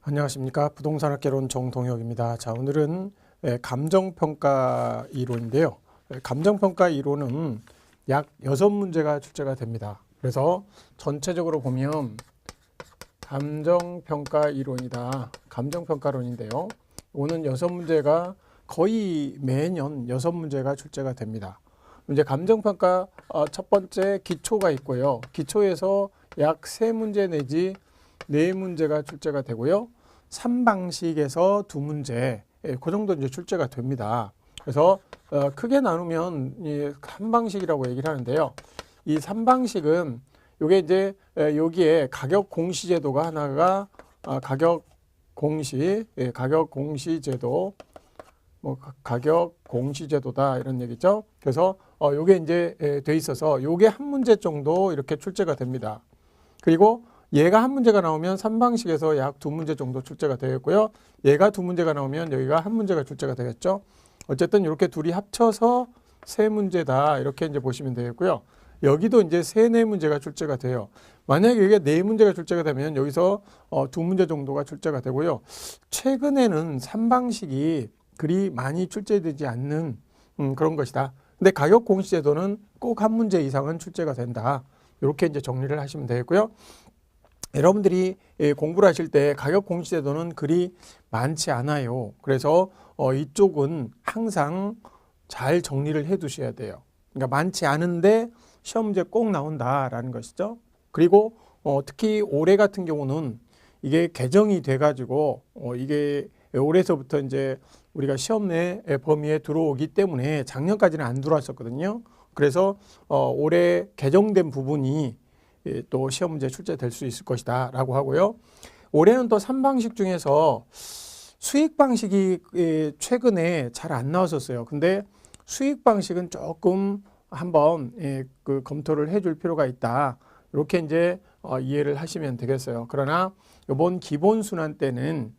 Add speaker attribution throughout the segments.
Speaker 1: 안녕하십니까. 부동산학개론 정동혁입니다. 자, 오늘은 감정평가 이론인데요. 감정평가 이론은 약 6문제가 출제가 됩니다. 그래서 전체적으로 보면 감정평가 이론이다. 감정평가론인데요. 오는 6문제가 거의 매년 6문제가 출제가 됩니다. 이제 감정평가 첫 번째 기초가 있고요. 기초에서 약 3문제 내지 4문제가 출제가 되고요. 3방식에서 2문제, 그 정도 이제 출제가 됩니다. 그래서 크게 나누면 이 3방식이라고 얘기를 하는데요. 이 3방식은 요게 이제 여기에 가격 공시 제도가 하나가 가격 공시 제도, 가격 공시 제도다 이런 얘기죠. 그래서 요게 이제 돼 있어서 요게 한 문제 정도 이렇게 출제가 됩니다. 그리고 얘가 한 문제가 나오면 3방식에서 약 2문제 정도 출제가 되겠고요. 얘가 2문제가 나오면 여기가 한 문제가 출제가 되겠죠. 어쨌든 이렇게 둘이 합쳐서 3문제다 이렇게 이제 보시면 되겠고요. 여기도 이제 4문제가 출제가 돼요. 만약에 여기가 4문제가 출제가 되면 여기서 2문제 정도가 출제가 되고요. 최근에는 3방식이 그리 많이 출제되지 않는 그런 것이다. 근데 가격 공시 제도는 꼭 한 문제 이상은 출제가 된다. 이렇게 이제 정리를 하시면 되겠고요. 여러분들이 공부를 하실 때 가격 공시 제도는 그리 많지 않아요. 그래서 이쪽은 항상 잘 정리를 해 두셔야 돼요. 그러니까 많지 않은데 시험 문제 꼭 나온다라는 것이죠. 그리고 특히 올해 같은 경우는 이게 개정이 돼 가지고 이게 올해서부터 이제 우리가 시험 내 범위에 들어오기 때문에 작년까지는 안 들어왔었거든요. 그래서 올해 개정된 부분이 또 시험 문제 출제될 수 있을 것이다 라고 하고요. 올해는 또 3방식 중에서 수익 방식이 최근에 잘 안 나왔었어요. 근데 수익 방식은 조금 한번 그 검토를 해줄 필요가 있다. 이렇게 이제 이해를 하시면 되겠어요. 그러나 이번 기본 순환 때는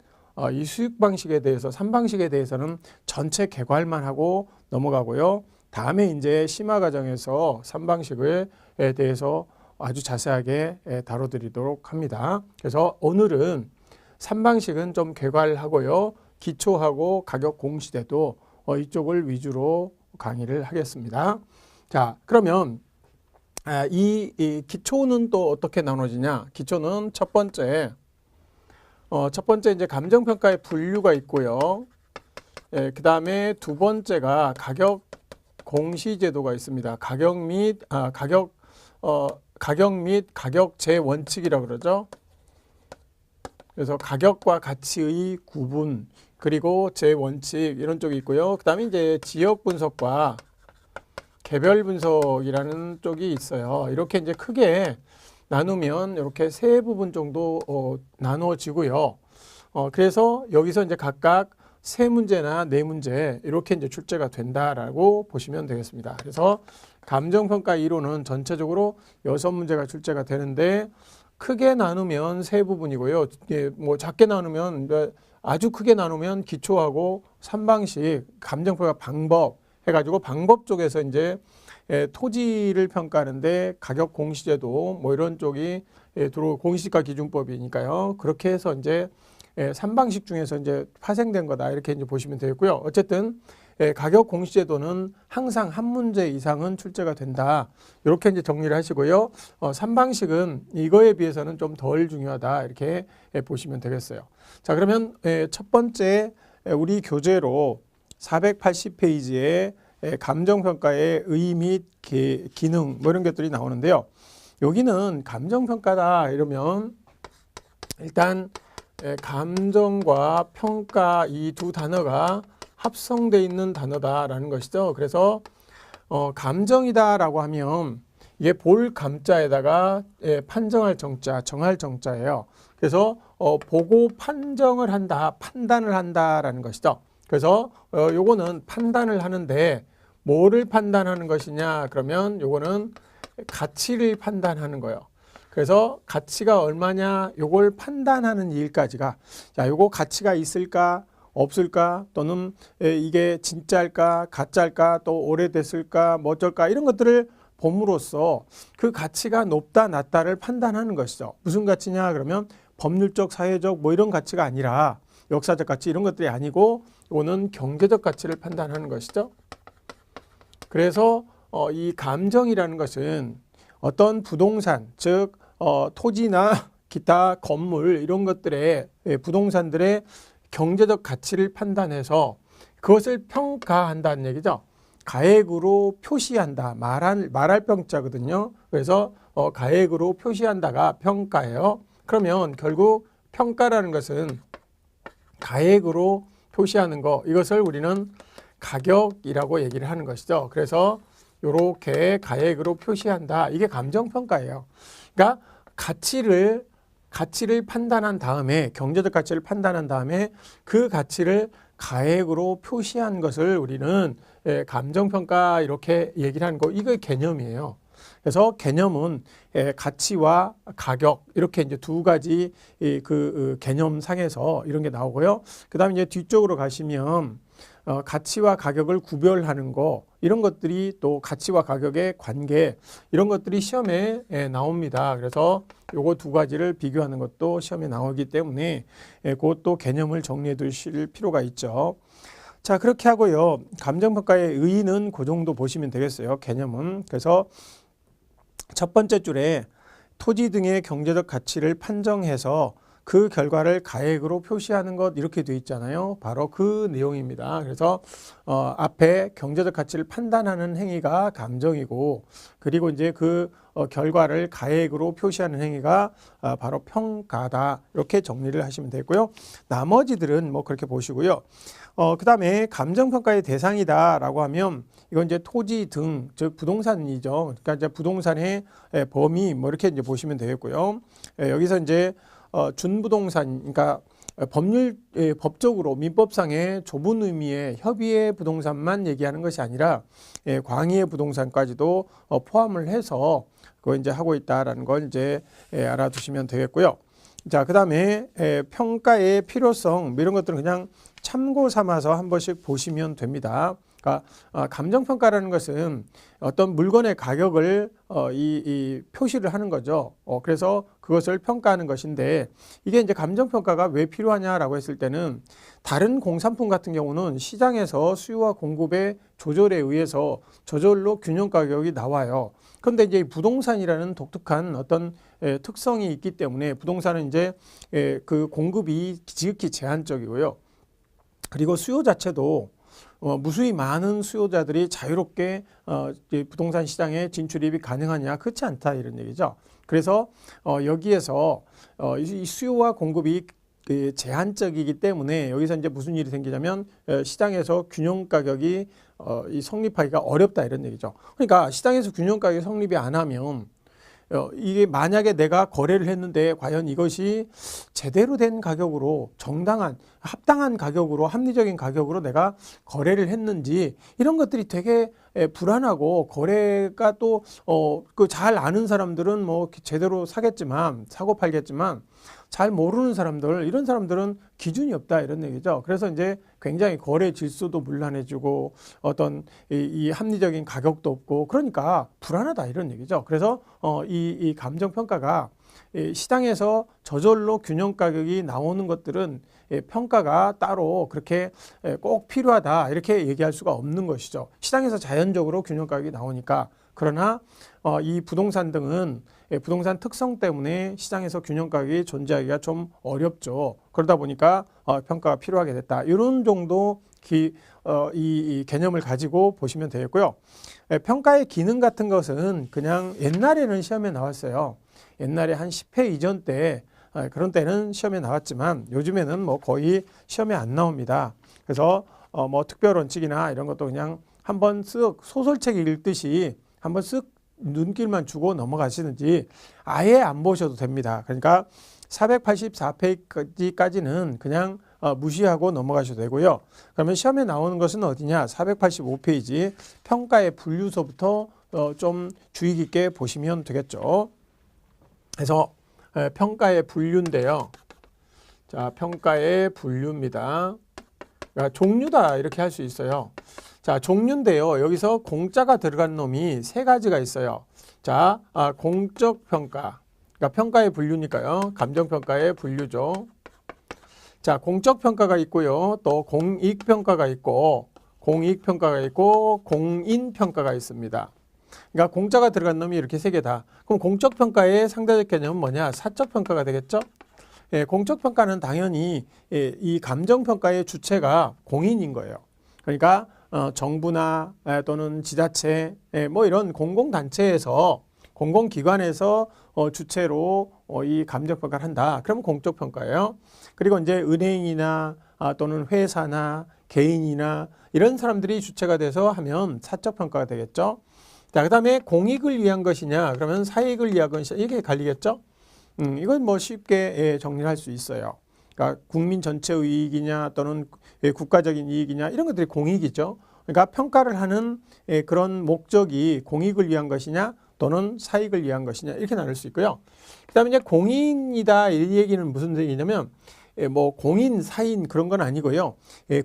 Speaker 1: 이 수익 방식에 대해서 3방식에 대해서는 전체 개괄만 하고 넘어가고요. 다음에 이제 심화 과정에서 3방식에 대해서 아주 자세하게 다뤄드리도록 합니다. 그래서 오늘은 3방식은 좀 개괄하고요. 기초하고 가격 공시제도 이쪽을 위주로 강의를 하겠습니다. 자, 그러면 이 기초는 또 어떻게 나눠지냐? 기초는 첫 번째 이제 감정평가의 분류가 있고요. 그 다음에 두 번째가 가격 공시제도가 있습니다. 가격 및 가격제 원칙이라고 그러죠. 그래서 가격과 가치의 구분 그리고 제 원칙 이런 쪽이 있고요. 그 다음에 이제 지역 분석과 개별 분석이라는 쪽이 있어요. 이렇게 이제 크게 나누면 이렇게 세 부분 정도 나누어지고요. 그래서 여기서 이제 각각 3문제나 4문제 이렇게 이제 출제가 된다라고 보시면 되겠습니다. 그래서 감정평가 이론은 전체적으로 6문제가 출제가 되는데 크게 나누면 3부분이고요. 뭐 작게 나누면 아주 크게 나누면 기초하고 3방식 감정평가 방법 해가지고 방법 쪽에서 이제 토지를 평가하는데 가격 공시제도 뭐 이런 쪽이 들어오고 공시지가 기준법이니까요. 그렇게 해서 이제 3방식 중에서 이제 파생된 거다 이렇게 이제 보시면 되겠고요. 어쨌든 가격 공시제도는 항상 한 문제 이상은 출제가 된다. 이렇게 이제 정리를 하시고요. 3방식은 이거에 비해서는 좀 덜 중요하다. 이렇게 보시면 되겠어요. 자, 그러면 첫 번째 우리 교재로 480페이지에 감정평가의 의 및 기능 뭐 이런 것들이 나오는데요. 여기는 감정평가다 이러면 일단 감정과 평가 이 두 단어가 합성되어 있는 단어다라는 것이죠. 그래서 감정이다라고 하면 이게 볼 감자에다가 판정할 정자, 정할 정자예요. 그래서 보고 판정을 한다, 판단을 한다라는 것이죠. 그래서 요거는 판단을 하는데 뭐를 판단하는 것이냐 그러면 요거는 가치를 판단하는 거예요. 그래서 가치가 얼마냐 요걸 판단하는 일까지가 자 요거 가치가 있을까 없을까 또는 이게 진짜일까 가짜일까 또 오래됐을까 뭐 어쩔까 이런 것들을 봄으로써 그 가치가 높다 낮다를 판단하는 것이죠. 무슨 가치냐 그러면 법률적, 사회적 뭐 이런 가치가 아니라 역사적 가치 이런 것들이 아니고 이거는 경제적 가치를 판단하는 것이죠. 그래서 이 감정이라는 것은 어떤 부동산, 즉 토지나 기타 건물 이런 것들의 부동산들의 경제적 가치를 판단해서 그것을 평가한다는 얘기죠. 가액으로 표시한다. 말할 평자거든요. 그래서 가액으로 표시한다가 평가예요. 그러면 결국 평가라는 것은 가액으로 표시하는 거, 이것을 우리는 가격이라고 얘기를 하는 것이죠. 그래서 이렇게 가액으로 표시한다. 이게 감정평가예요. 그러니까 가치를 판단한 다음에, 경제적 가치를 판단한 다음에 그 가치를 가액으로 표시한 것을 우리는 감정평가 이렇게 얘기를 하는 거, 이거 개념이에요. 그래서 개념은 가치와 가격 이렇게 이제 두 가지 그 개념상에서 이런 게 나오고요. 그다음에 이제 뒤쪽으로 가시면 가치와 가격을 구별하는 거, 이런 것들이 또 가치와 가격의 관계, 이런 것들이 시험에 나옵니다. 그래서 요거 두 가지를 비교하는 것도 시험에 나오기 때문에 그것도 개념을 정리해 두실 필요가 있죠. 자, 그렇게 하고요. 감정평가의 의의는 그 정도 보시면 되겠어요. 개념은. 그래서 첫 번째 줄에 토지 등의 경제적 가치를 판정해서 그 결과를 가액으로 표시하는 것, 이렇게 되어 있잖아요. 바로 그 내용입니다. 그래서 앞에 경제적 가치를 판단하는 행위가 감정이고, 그리고 이제 그 결과를 가액으로 표시하는 행위가 바로 평가다. 이렇게 정리를 하시면 되고요. 나머지들은 뭐 그렇게 보시고요. 그 다음에 감정평가의 대상이다라고 하면 이건 이제 토지 등, 즉 부동산이죠. 그러니까 이제 부동산의 범위 뭐 이렇게 이제 보시면 되겠고요. 여기서 이제 준부동산, 그러니까 법적으로 민법상의 좁은 의미의 협의의 부동산만 얘기하는 것이 아니라 광의의 부동산까지도 포함을 해서 그거 이제 하고 있다라는 걸 이제 알아두시면 되겠고요. 자, 그다음에 평가의 필요성 뭐 이런 것들은 그냥 참고 삼아서 한 번씩 보시면 됩니다. 그러니까 감정평가라는 것은 어떤 물건의 가격을 이 표시를 하는 거죠. 그래서 그것을 평가하는 것인데, 이게 이제 감정평가가 왜 필요하냐라고 했을 때는 다른 공산품 같은 경우는 시장에서 수요와 공급의 조절에 의해서 저절로 균형 가격이 나와요. 그런데 이제 부동산이라는 독특한 어떤 특성이 있기 때문에 부동산은 이제 그 공급이 지극히 제한적이고요. 그리고 수요 자체도 무수히 많은 수요자들이 자유롭게 부동산 시장에 진출입이 가능하냐, 그렇지 않다, 이런 얘기죠. 그래서 여기에서 이 수요와 공급이 제한적이기 때문에 여기서 이제 무슨 일이 생기냐면 시장에서 균형 가격이 성립하기가 어렵다, 이런 얘기죠. 그러니까 시장에서 균형 가격이 성립이 안 하면 이게 만약에 내가 거래를 했는데 과연 이것이 제대로 된 가격으로, 정당한 합당한 가격으로, 합리적인 가격으로 내가 거래를 했는지, 이런 것들이 되게 불안하고, 거래가 또 그 잘 아는 사람들은 뭐 제대로 사고 팔겠지만 잘 모르는 사람들, 이런 사람들은 기준이 없다, 이런 얘기죠. 그래서 이제 굉장히 거래 질서도 문란해지고 어떤 이 합리적인 가격도 없고, 그러니까 불안하다, 이런 얘기죠. 그래서 이 감정평가가 시장에서 저절로 균형 가격이 나오는 것들은 평가가 따로 그렇게 꼭 필요하다, 이렇게 얘기할 수가 없는 것이죠. 시장에서 자연적으로 균형 가격이 나오니까. 그러나 이 부동산 등은 부동산 특성 때문에 시장에서 균형 가격이 존재하기가 좀 어렵죠. 그러다 보니까 평가가 필요하게 됐다. 이런 정도 이 개념을 가지고 보시면 되겠고요. 평가의 기능 같은 것은 그냥 옛날에는 시험에 나왔어요. 옛날에 한 10회 이전 때 그런 때는 시험에 나왔지만 요즘에는 뭐 거의 시험에 안 나옵니다. 그래서 뭐 특별 원칙이나 이런 것도 그냥 한번 쓱 소설책 읽듯이 한번 쓱 눈길만 주고 넘어가시든지 아예 안 보셔도 됩니다. 그러니까 484페이지까지는 그냥 무시하고 넘어가셔도 되고요. 그러면 시험에 나오는 것은 어디냐? 485페이지 평가의 분류서부터 좀 주의 깊게 보시면 되겠죠. 그래서 평가의 분류인데요. 자, 평가의 분류입니다. 그러니까 종류다, 이렇게 할 수 있어요. 자, 종류인데요. 여기서 공자가 들어간 놈이 세 가지가 있어요. 자, 공적 평가, 그러니까 평가의 분류니까요. 감정평가의 분류죠. 자, 공적평가가 있고요. 또 공익평가가 있고, 공인평가가 있습니다. 그러니까 공자가 들어간 놈이 이렇게 세 개다. 그럼 공적평가의 상대적 개념은 뭐냐? 사적평가가 되겠죠? 예, 공적평가는 당연히 이 감정평가의 주체가 공인인 거예요. 그러니까 정부나 또는 지자체 뭐 이런 공공단체에서 공공기관에서 주체로 이 감정평가를 한다. 그러면 공적평가예요. 그리고 이제 은행이나 또는 회사나 개인이나 이런 사람들이 주체가 돼서 하면 사적평가가 되겠죠. 자, 그다음에 공익을 위한 것이냐, 그러면 사익을 위한 것이냐, 이게 갈리겠죠. 이건 뭐 쉽게 정리할 수 있어요. 그러니까 국민 전체의 이익이냐 또는 국가적인 이익이냐 이런 것들이 공익이죠. 그러니까 평가를 하는 그런 목적이 공익을 위한 것이냐 또는 사익을 위한 것이냐 이렇게 나눌 수 있고요. 그다음에 이제 공인이다 이 얘기는 무슨 얘기냐면 뭐 공인, 사인 그런 건 아니고요.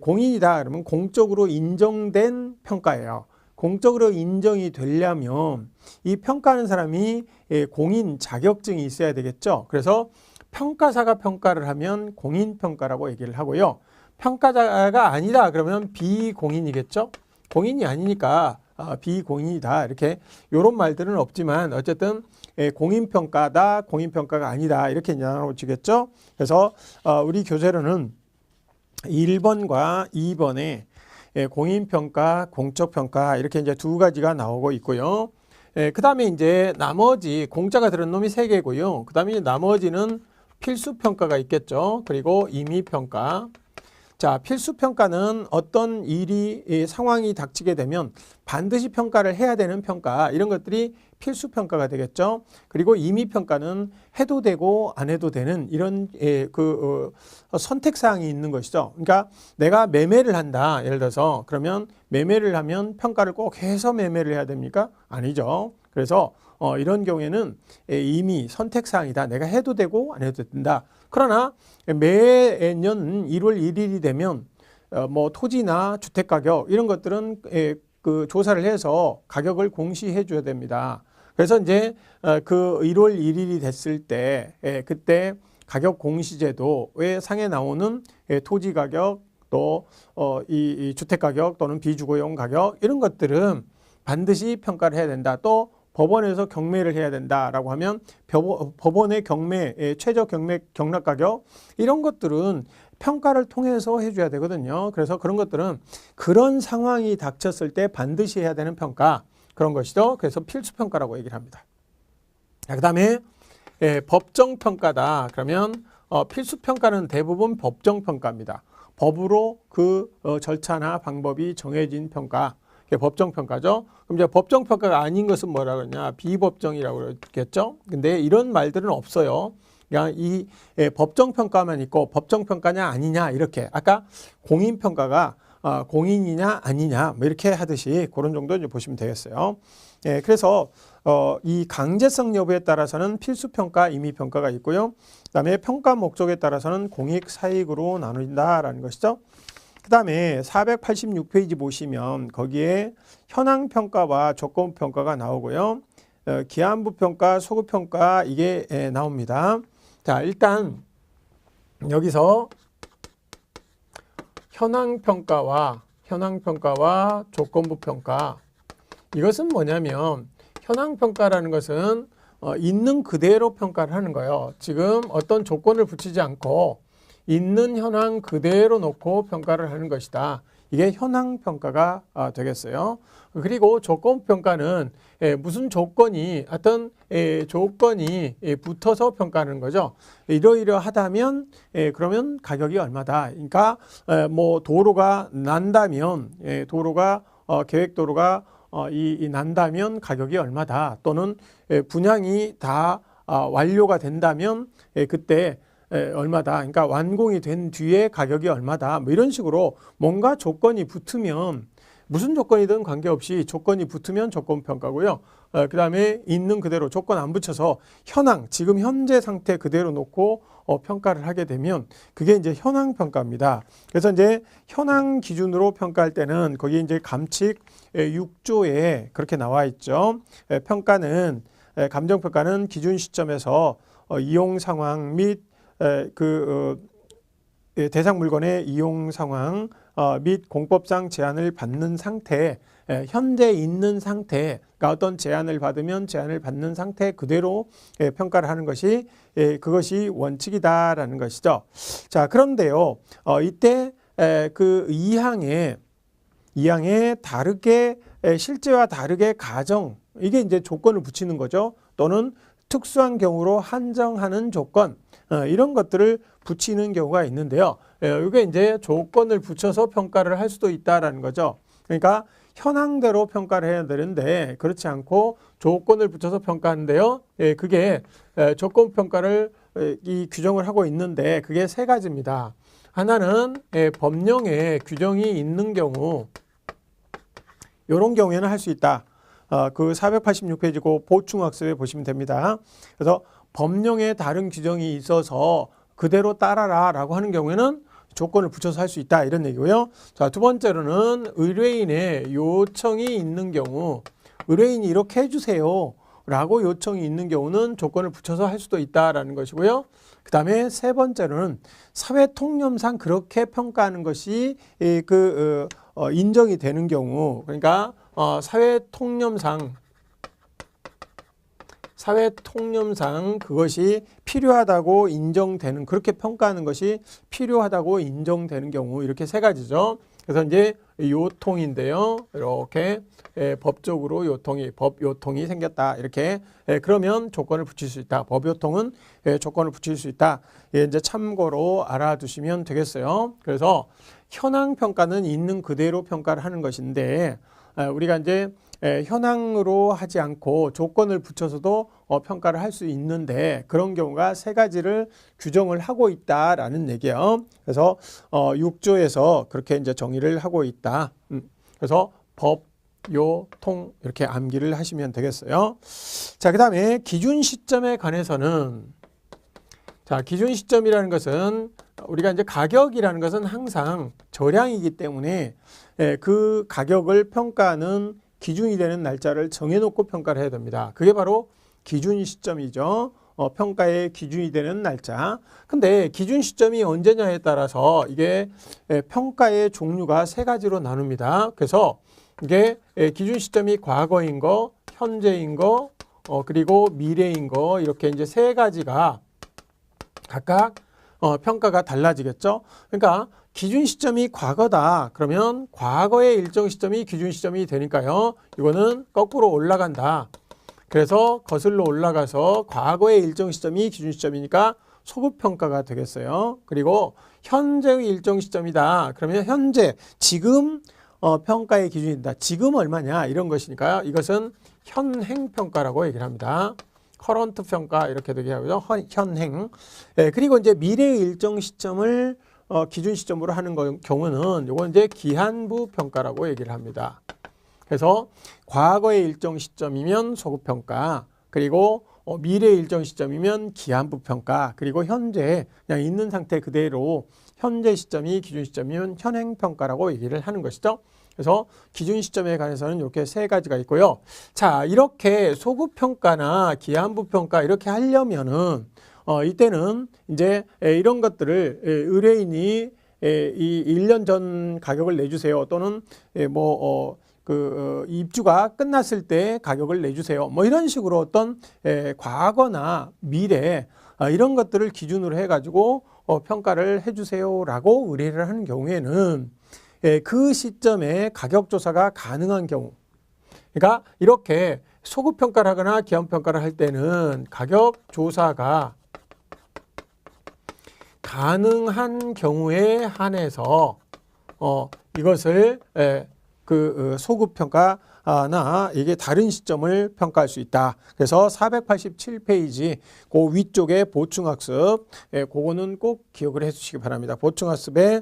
Speaker 1: 공인이다 그러면 공적으로 인정된 평가예요. 공적으로 인정이 되려면 이 평가하는 사람이 공인 자격증이 있어야 되겠죠. 그래서 평가사가 평가를 하면 공인평가라고 얘기를 하고요. 평가자가 아니다 그러면 비공인이겠죠. 공인이 아니니까 비공인이다 이렇게 이런 말들은 없지만 어쨌든 공인평가다 공인평가가 아니다 이렇게 나눠지겠죠. 그래서 우리 교재로는 1번과 2번에 공인평가, 공적평가 이렇게 이제 두 가지가 나오고 있고요. 그 다음에 이제 나머지 공자가 들은 놈이 세 개고요. 그 다음에 나머지는 필수평가가 있겠죠. 그리고 임의평가. 자, 필수평가는 어떤 일이 상황이 닥치게 되면 반드시 평가를 해야 되는 평가 이런 것들이 필수평가가 되겠죠. 그리고 임의평가는 해도 되고 안 해도 되는 이런 선택사항이 있는 것이죠. 그러니까 내가 매매를 한다. 예를 들어서 그러면 매매를 하면 평가를 꼭 해서 매매를 해야 됩니까? 아니죠. 그래서 이런 경우에는 이미 선택사항이다. 내가 해도 되고 안 해도 된다. 그러나 매년 1월 1일이 되면 뭐 토지나 주택가격 이런 것들은 그 조사를 해서 가격을 공시해 줘야 됩니다. 그래서 이제 그 1월 1일이 됐을 때 그때 가격 공시제도의 상에 나오는 토지 가격 또 이 주택 가격 또는 비주거용 가격 이런 것들은 반드시 평가를 해야 된다. 또 법원에서 경매를 해야 된다라고 하면 법원의 경매, 최저 경매 경락 가격 이런 것들은 평가를 통해서 해줘야 되거든요. 그래서 그런 것들은 그런 상황이 닥쳤을 때 반드시 해야 되는 평가 그런 것이죠. 그래서 필수평가라고 얘기를 합니다. 그 다음에 법정평가다. 그러면 필수평가는 대부분 법정평가입니다. 법으로 그 절차나 방법이 정해진 평가. 법정평가죠. 그럼 이제 법정평가가 아닌 것은 뭐라 그러냐? 비법정이라고 그러겠죠. 근데 이런 말들은 없어요. 그냥 이 법정평가만 있고 법정평가냐 아니냐 이렇게 아까 공인평가가 공인이냐 아니냐 뭐 이렇게 하듯이 그런 정도 이제 보시면 되겠어요. 그래서 이 강제성 여부에 따라서는 필수평가, 임의평가가 있고요. 그다음에 평가 목적에 따라서는 공익, 사익으로 나눈다라는 것이죠. 그 다음에 486페이지 보시면 거기에 현황평가와 조건평가가 나오고요. 기한부평가, 소급평가 이게 나옵니다. 자, 일단 여기서 현황평가와 조건부평가 이것은 뭐냐면 현황평가라는 것은 있는 그대로 평가를 하는 거예요. 지금 어떤 조건을 붙이지 않고 있는 현황 그대로 놓고 평가를 하는 것이다. 이게 현황평가가 되겠어요. 그리고 조건평가는 무슨 조건이 어떤 조건이 붙어서 평가하는 거죠. 이러이러하다면 그러면 가격이 얼마다. 그러니까 뭐 도로가 난다면 도로가 계획도로가 난다면 가격이 얼마다. 또는 분양이 다 완료가 된다면 그때 얼마다. 그러니까 완공이 된 뒤에 가격이 얼마다. 뭐 이런 식으로 뭔가 조건이 붙으면 무슨 조건이든 관계없이 조건이 붙으면 조건평가고요. 그 다음에 있는 그대로 조건 안 붙여서 현황, 지금 현재 상태 그대로 놓고 평가를 하게 되면 그게 이제 현황평가입니다. 그래서 이제 현황 기준으로 평가할 때는 거기 이제 감칙 6조에 그렇게 나와 있죠. 평가는 감정평가는 기준 시점에서 이용 상황 및 대상 물건의 이용 상황 및 공법상 제한을 받는 상태, 현재 있는 상태, 그러니까 어떤 제한을 받으면 제한을 받는 상태 그대로 평가를 하는 것이 그것이 원칙이다라는 것이죠. 자, 그런데요, 이때 그 2항에 다르게 실제와 다르게 가정, 이게 이제 조건을 붙이는 거죠. 또는 특수한 경우로 한정하는 조건, 이런 것들을 붙이는 경우가 있는데요. 이게 이제 조건을 붙여서 평가를 할 수도 있다라는 거죠. 그러니까 현황대로 평가를 해야 되는데 그렇지 않고 조건을 붙여서 평가하는데요. 그게 조건 평가를 이 규정을 하고 있는데 그게 세 가지입니다. 하나는 법령에 규정이 있는 경우, 이런 경우에는 할 수 있다. 그 486페이지고 보충학습에 보시면 됩니다. 그래서 법령에 다른 규정이 있어서 그대로 따라라 라고 하는 경우에는 조건을 붙여서 할 수 있다, 이런 얘기고요. 자, 두 번째로는 의뢰인의 요청이 있는 경우, 의뢰인이 이렇게 해주세요 라고 요청이 있는 경우는 조건을 붙여서 할 수도 있다라는 것이고요. 그 다음에 세 번째로는 사회 통념상 그렇게 평가하는 것이 인정이 되는 경우, 그러니까 사회 통념상 그것이 필요하다고 인정되는, 그렇게 평가하는 것이 필요하다고 인정되는 경우, 이렇게 세 가지죠. 그래서 이제 요통인데요. 이렇게 법적으로 법 요통이 생겼다. 이렇게 그러면 조건을 붙일 수 있다. 법 요통은 조건을 붙일 수 있다. 이제 참고로 알아두시면 되겠어요. 그래서 현황 평가는 있는 그대로 평가를 하는 것인데 우리가 이제 현황으로 하지 않고 조건을 붙여서도 평가를 할 수 있는데 그런 경우가 세 가지를 규정을 하고 있다라는 얘기예요. 그래서 6조에서 그렇게 이제 정의를 하고 있다. 그래서 법, 요, 통 이렇게 암기를 하시면 되겠어요. 자, 그다음에 기준 시점에 관해서는, 자, 기준 시점이라는 것은 우리가 이제 가격이라는 것은 항상 저량이기 때문에 그 가격을 평가하는 기준이 되는 날짜를 정해놓고 평가를 해야 됩니다. 그게 바로 기준 시점이죠. 평가의 기준이 되는 날짜. 근데 기준 시점이 언제냐에 따라서 이게 평가의 종류가 세 가지로 나눕니다. 그래서 이게 기준 시점이 과거인 거, 현재인 거, 그리고 미래인 거, 이렇게 이제 세 가지가 각각 평가가 달라지겠죠. 그러니까 기준 시점이 과거다. 그러면 과거의 일정 시점이 기준 시점이 되니까요. 이거는 거꾸로 올라간다. 그래서 거슬러 올라가서 과거의 일정 시점이 기준 시점이니까 소급 평가가 되겠어요. 그리고 현재의 일정 시점이다. 그러면 현재, 지금 평가의 기준이다. 지금 얼마냐 이런 것이니까요. 이것은 현행 평가라고 얘기를 합니다. 커런트 평가 이렇게 되게 하고요. 현행. 그리고 이제 미래의 일정 시점을 기준 시점으로 하는 경우는 이건 이제 기한부 평가라고 얘기를 합니다. 그래서 과거의 일정 시점이면 소급 평가, 그리고 미래의 일정 시점이면 기한부 평가, 그리고 현재 그냥 있는 상태 그대로 현재 시점이 기준 시점이면 현행 평가라고 얘기를 하는 것이죠. 그래서 기준 시점에 관해서는 이렇게 세 가지가 있고요. 자, 이렇게 소급 평가나 기한부 평가 이렇게 하려면은 이때는 이제 이런 것들을 의뢰인이 이 1년 전 가격을 내주세요. 또는 입주가 끝났을 때 가격을 내주세요. 뭐 이런 식으로 어떤 과거나 미래 이런 것들을 기준으로 해가지고 평가를 해주세요라고 의뢰를 하는 경우에는 그 시점에 가격 조사가 가능한 경우, 그러니까 이렇게 소급 평가를 하거나 기한 평가를 할 때는 가격 조사가 가능한 경우에 한해서 이것을 소급 평가나 이게 다른 시점을 평가할 수 있다. 그래서 487페이지 그 위쪽에 보충학습, 그거는 꼭 기억을 해주시기 바랍니다. 보충학습에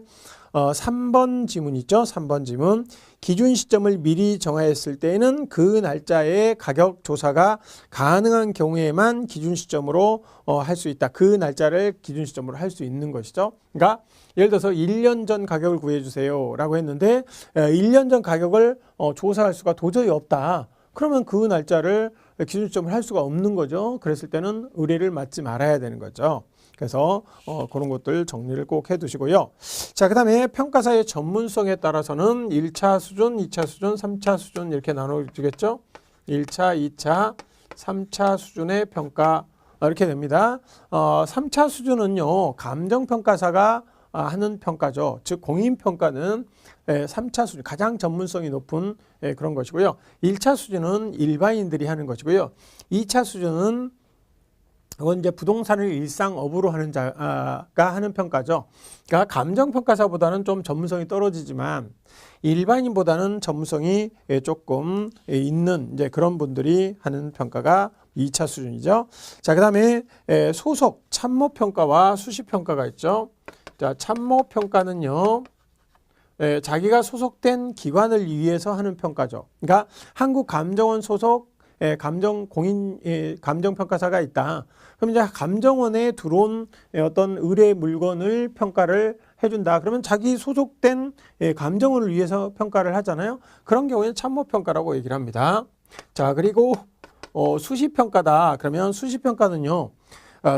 Speaker 1: 3번 지문 있죠? 3번 지문. 기준 시점을 미리 정하였을 때에는 그 날짜에 가격 조사가 가능한 경우에만 기준 시점으로 할 수 있다. 그 날짜를 기준 시점으로 할 수 있는 것이죠. 그러니까 예를 들어서 1년 전 가격을 구해주세요 라고 했는데 1년 전 가격을 조사할 수가 도저히 없다. 그러면 그 날짜를 기준점을 할 수가 없는 거죠. 그랬을 때는 의뢰를 맡지 말아야 되는 거죠. 그래서 그런 것들 정리를 꼭 해두시고요. 자, 그 다음에 평가사의 전문성에 따라서는 1차 수준, 2차 수준, 3차 수준 이렇게 나눠주겠죠. 1차, 2차, 3차 수준의 평가 이렇게 됩니다. 3차 수준은요, 감정평가사가 하는 평가죠. 즉 공인평가는 3차 수준, 가장 전문성이 높은 그런 것이고요. 1차 수준은 일반인들이 하는 것이고요. 2차 수준은 그건 이제 부동산을 일상업으로 하는 자가 하는 평가죠. 그러니까 감정평가사보다는 좀 전문성이 떨어지지만 일반인보다는 전문성이 조금 있는 이제 그런 분들이 하는 평가가 2차 수준이죠. 자, 그 다음에 소속 참모평가와 수시평가가 있죠. 자, 참모평가는요, 자기가 소속된 기관을 위해서 하는 평가죠. 그러니까 한국감정원 소속 감정평가사가 있다. 그럼 이제 감정원에 들어온 어떤 의뢰 물건을 평가를 해준다. 그러면 자기 소속된 감정원을 위해서 평가를 하잖아요. 그런 경우에는 참모평가라고 얘기를 합니다. 자, 그리고 수시평가다. 그러면 수시평가는요,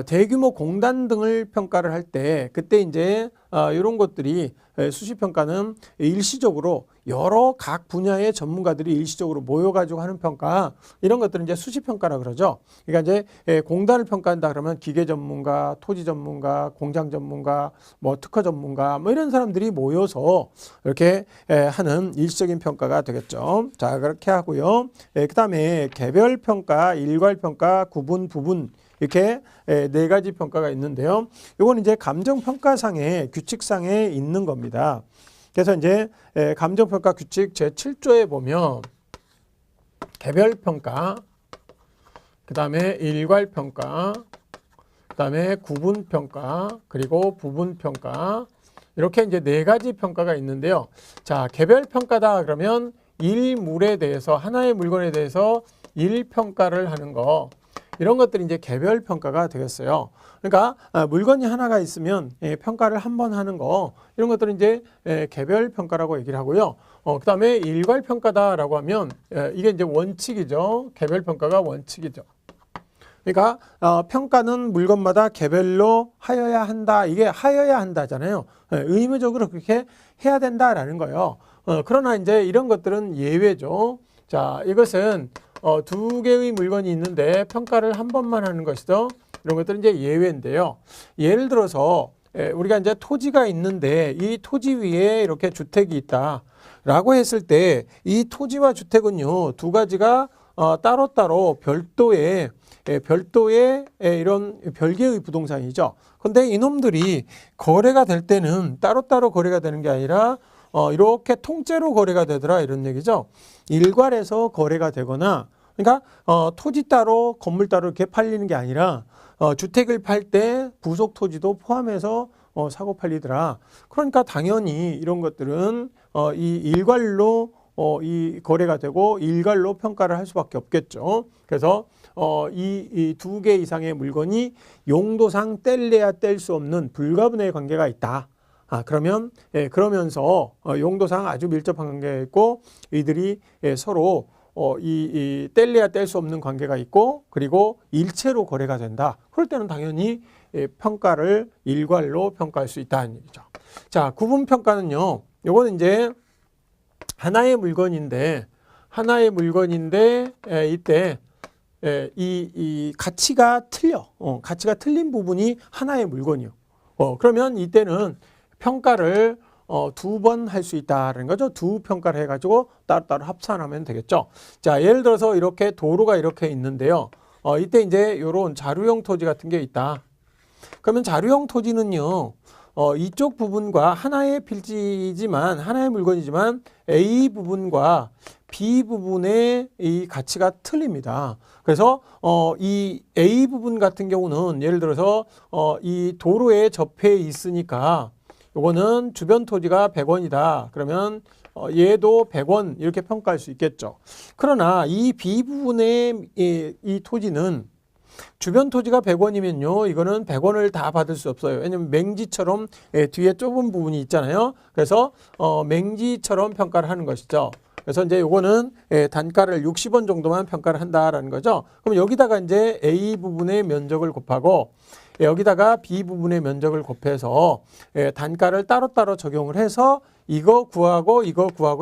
Speaker 1: 대규모 공단 등을 평가를 할 때 그때 이제 이런 것들이 수시평가는 일시적으로 여러 각 분야의 전문가들이 일시적으로 모여가지고 하는 평가, 이런 것들은 이제 수시평가라 그러죠. 그러니까 이제 공단을 평가한다 그러면 기계 전문가, 토지 전문가, 공장 전문가, 뭐 특허 전문가, 뭐 이런 사람들이 모여서 이렇게 하는 일시적인 평가가 되겠죠. 자, 그렇게 하고요. 그 다음에 개별평가, 일괄평가, 구분, 부분, 이렇게 네 가지 평가가 있는데요. 이건 이제 감정평가상의 규칙상에 있는 겁니다. 그래서 이제 감정평가 규칙 제7조에 보면 개별평가, 그 다음에 일괄평가, 그 다음에 구분평가, 그리고 부분평가, 이렇게 이제 네 가지 평가가 있는데요. 자, 개별평가다 그러면 일물에 대해서, 하나의 물건에 대해서 일평가를 하는 거, 이런 것들이 이제 개별 평가가 되겠어요. 그러니까 물건이 하나가 있으면 평가를 한 번 하는 거, 이런 것들은 이제 개별 평가라고 얘기를 하고요. 그다음에 일괄 평가다라고 하면 이게 이제 원칙이죠. 개별 평가가 원칙이죠. 그러니까 평가는 물건마다 개별로 하여야 한다. 이게 하여야 한다잖아요. 의무적으로 그렇게 해야 된다라는 거예요. 그러나 이제 이런 것들은 예외죠. 자, 이것은 두 개의 물건이 있는데 평가를 한 번만 하는 것이죠. 이런 것들은 이제 예외인데요. 예를 들어서 우리가 이제 토지가 있는데 이 토지 위에 이렇게 주택이 있다라고 했을 때 이 토지와 주택은요, 두 가지가 따로따로 별도의 이런 별개의 부동산이죠. 근데 이놈들이 거래가 될 때는 따로따로 거래가 되는 게 아니라 이렇게 통째로 거래가 되더라, 이런 얘기죠. 일괄해서 거래가 되거나, 그러니까 토지 따로 건물 따로 이렇게 팔리는 게 아니라 주택을 팔 때 부속 토지도 포함해서 사고 팔리더라. 그러니까 당연히 이런 것들은 이 일괄로 이 거래가 되고 일괄로 평가를 할 수밖에 없겠죠. 그래서 이 두 개 이상의 물건이 용도상 뗄래야 뗄 수 없는 불가분의 관계가 있다. 그러면 그러면서 용도상 아주 밀접한 관계가 있고 이들이 서로 이 뗄래야 뗄 수 없는 관계가 있고, 그리고 일체로 거래가 된다. 그럴 때는 당연히 평가를 일괄로 평가할 수 있다는 얘기죠. 자, 구분평가는요, 요거는 이제 하나의 물건인데 이때 이 가치가 틀려. 가치가 틀린 부분이 하나의 물건이요. 그러면 이때는 평가를 두 번 할 수 있다는 거죠. 두 평가를 해가지고 따로따로 합산하면 되겠죠. 자, 예를 들어서 이렇게 도로가 이렇게 있는데요. 이때 이제 이런 자루형 토지 같은 게 있다. 그러면 자루형 토지는요, 이쪽 부분과 하나의 필지지만, 하나의 물건이지만 A 부분과 B 부분의 이 가치가 틀립니다. 그래서 이 A 부분 같은 경우는 예를 들어서 이 도로에 접해 있으니까 요거는 주변 토지가 100원이다. 그러면 얘도 100원 이렇게 평가할 수 있겠죠. 그러나 이 B 부분의 이 토지는 주변 토지가 100원이면요, 이거는 100원을 다 받을 수 없어요. 왜냐면 맹지처럼 뒤에 좁은 부분이 있잖아요. 그래서 맹지처럼 평가를 하는 것이죠. 그래서 이제 요거는 단가를 60원 정도만 평가를 한다라는 거죠. 그럼 여기다가 이제 A 부분의 면적을 곱하고 여기다가 B 부분의 면적을 곱해서 단가를 따로따로 적용을 해서 이거 구하고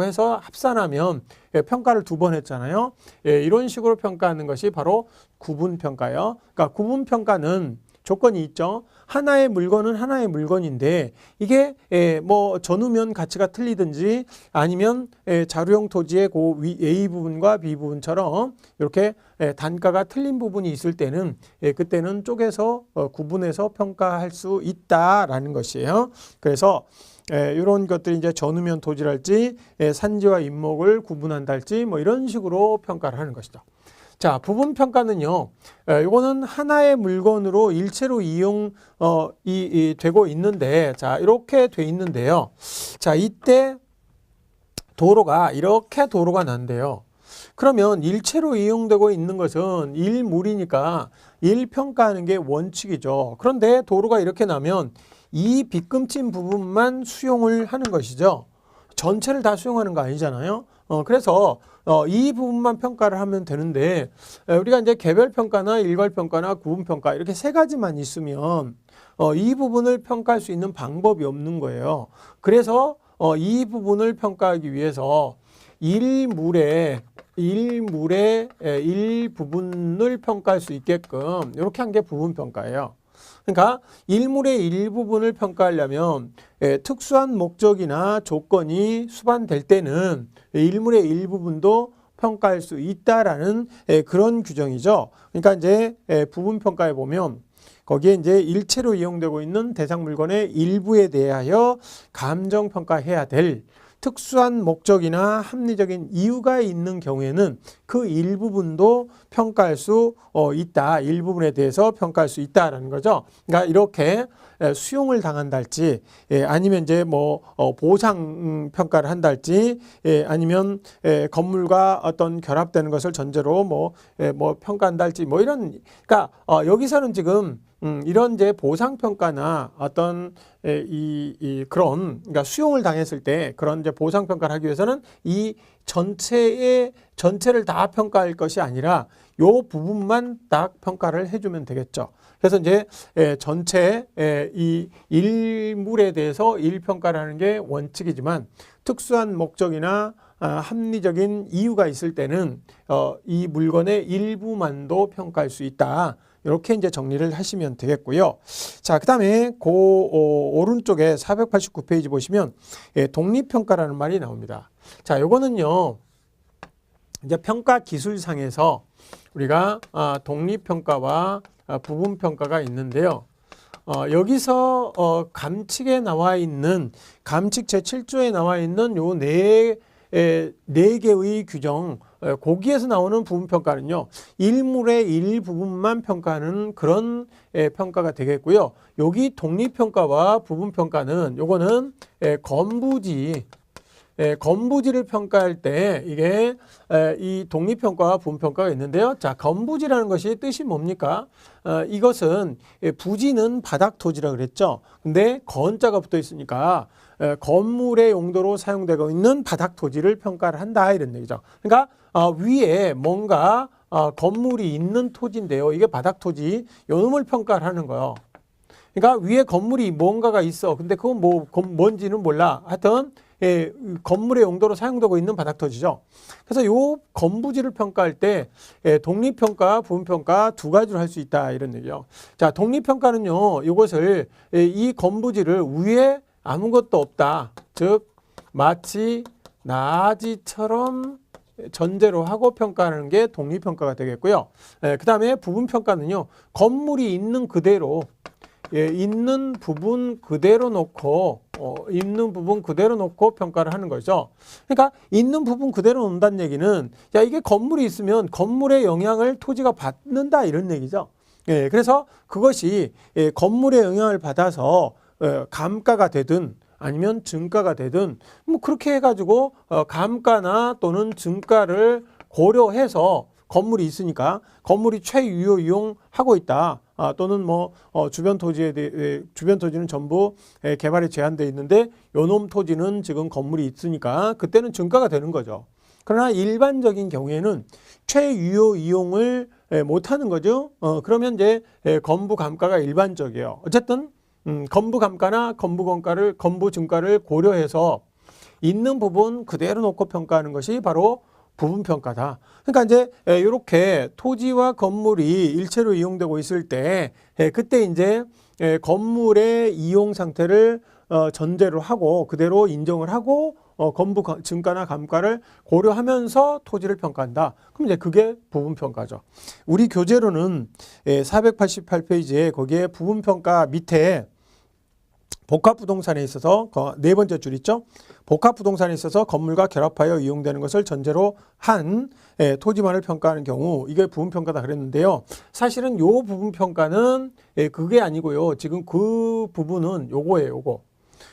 Speaker 1: 해서 합산하면 평가를 두 번 했잖아요. 이런 식으로 평가하는 것이 바로 구분평가예요. 그러니까 구분평가는 조건이 있죠. 하나의 물건은 하나의 물건인데 이게 뭐 전후면 가치가 틀리든지 아니면 자료용 토지의 그 A 부분과 B 부분처럼 이렇게 단가가 틀린 부분이 있을 때는 그때는 쪼개서 구분해서 평가할 수 있다라는 것이에요. 그래서 이런 것들이 이제 전후면 토지랄지 산지와 인목을 구분한다 할지 뭐 이런 식으로 평가를 하는 것이죠. 자, 부분 평가는요. 이거는 하나의 물건으로 일체로 되고 있는데 자, 이렇게 돼 있는데요. 자, 이때 이렇게 도로가 난대요. 그러면 일체로 이용되고 있는 것은 일물이니까 일평가하는 게 원칙이죠. 그런데 도로가 이렇게 나면 이 빗금친 부분만 수용을 하는 것이죠. 전체를 다 수용하는 거 아니잖아요. 그래서 이 부분만 평가를 하면 되는데 우리가 이제 개별평가나 일괄평가나 구분평가 이렇게 세 가지만 있으면 이 부분을 평가할 수 있는 방법이 없는 거예요. 그래서 이 부분을 평가하기 위해서 일부분을 평가할 수 있게끔 이렇게 한 게 부분평가예요. 그러니까 일물의 일부분을 평가하려면 특수한 목적이나 조건이 수반될 때는 일물의 일부분도 평가할 수 있다라는 그런 규정이죠. 그러니까 이제 부분평가에 보면 거기에 이제 일체로 이용되고 있는 대상 물건의 일부에 대하여 감정평가해야 될 특수한 목적이나 합리적인 이유가 있는 경우에는 그 일부분도 평가할 수 있다. 일부분에 대해서 평가할 수 있다라는 거죠. 그러니까 이렇게 수용을 당한다 할지 아니면 이제 뭐 보상 평가를 한다 할지 아니면 건물과 어떤 결합되는 것을 전제로 뭐 평가한다 할지 뭐 이런 그러니까 여기서는 지금 이런 이제 보상 평가나 어떤 그런 그러니까 수용을 당했을 때 그런 이제 보상 평가를 하기 위해서는 이 전체를 다 평가할 것이 아니라 요 부분만 딱 평가를 해주면 되겠죠. 그래서 이제 전체 이 일물에 대해서 일평가를 하는 게 원칙이지만 특수한 목적이나 합리적인 이유가 있을 때는 이 물건의 일부만도 평가할 수 있다. 이렇게 이제 정리를 하시면 되겠고요. 자, 그 다음에 오른쪽에 489페이지 보시면 독립평가라는 말이 나옵니다. 자, 요거는요, 이제 평가 기술상에서 우리가 독립평가와 부분평가가 있는데요. 여기서 감칙에 나와 있는, 감칙 제7조에 나와 있는 요 네 개의 규정, 거기에서 나오는 부분평가는요, 일물의 일부분만 평가하는 그런 평가가 되겠고요. 여기 독립평가와 부분평가는 요거는 건부지를 평가할 때 이게 이 독립평가와 부분평가가 있는데요. 자, 건부지라는 것이 뜻이 뭡니까? 이것은 부지는 바닥토지라고 그랬죠. 근데 건자가 붙어 있으니까 건물의 용도로 사용되고 있는 바닥토지를 평가를 한다 이런 얘기죠. 그러니까 위에 뭔가 건물이 있는 토지인데요. 이게 바닥토지, 요 놈을 평가를 하는 거예요. 그러니까 위에 건물이 뭔가가 있어. 근데 그건 뭔지는 몰라. 하여튼 건물의 용도로 사용되고 있는 바닥토지죠. 그래서 요 건부지를 평가할 때 독립평가, 부분평가 두 가지로 할 수 있다 이런 얘기죠. 자, 독립평가는요, 이것을 이 건부지를 위에 아무것도 없다. 즉 마치 낮이처럼 전제로 하고 평가하는 게 독립평가가 되겠고요. 그 다음에 부분평가는요, 건물이 있는 그대로 있는 부분 그대로 놓고 평가를 하는 거죠. 그러니까 있는 부분 그대로 놓는다는 얘기는 야, 이게 건물이 있으면 건물의 영향을 토지가 받는다 이런 얘기죠. 그래서 그것이 건물의 영향을 받아서 감가가 되든 아니면 증가가 되든 뭐 그렇게 해가지고 감가나 또는 증가를 고려해서 건물이 있으니까 건물이 최유효 이용하고 있다. 또는 뭐 주변 토지는 전부 개발에 제한되어 있는데 요놈 토지는 지금 건물이 있으니까 그때는 증가가 되는 거죠. 그러나 일반적인 경우에는 최유효 이용을 못하는 거죠. 그러면 이제 건부 감가가 일반적이에요. 어쨌든 건부 감가나 건부 증가를 고려해서 있는 부분 그대로 놓고 평가하는 것이 바로 부분 평가다. 그러니까 이제 이렇게 토지와 건물이 일체로 이용되고 있을 때 그때 이제 건물의 이용 상태를 전제로 하고 그대로 인정을 하고 건부 증가나 감가를 고려하면서 토지를 평가한다. 그럼 이제 그게 부분 평가죠. 우리 교재로는 488페이지에 거기에 부분 평가 밑에 복합부동산에 있어서 네 번째 줄 있죠. 복합부동산에 있어서 건물과 결합하여 이용되는 것을 전제로 한 토지만을 평가하는 경우 이게 부분평가다 그랬는데요. 사실은 요 부분평가는 그게 아니고요. 지금 그 부분은 요거예요. 요거.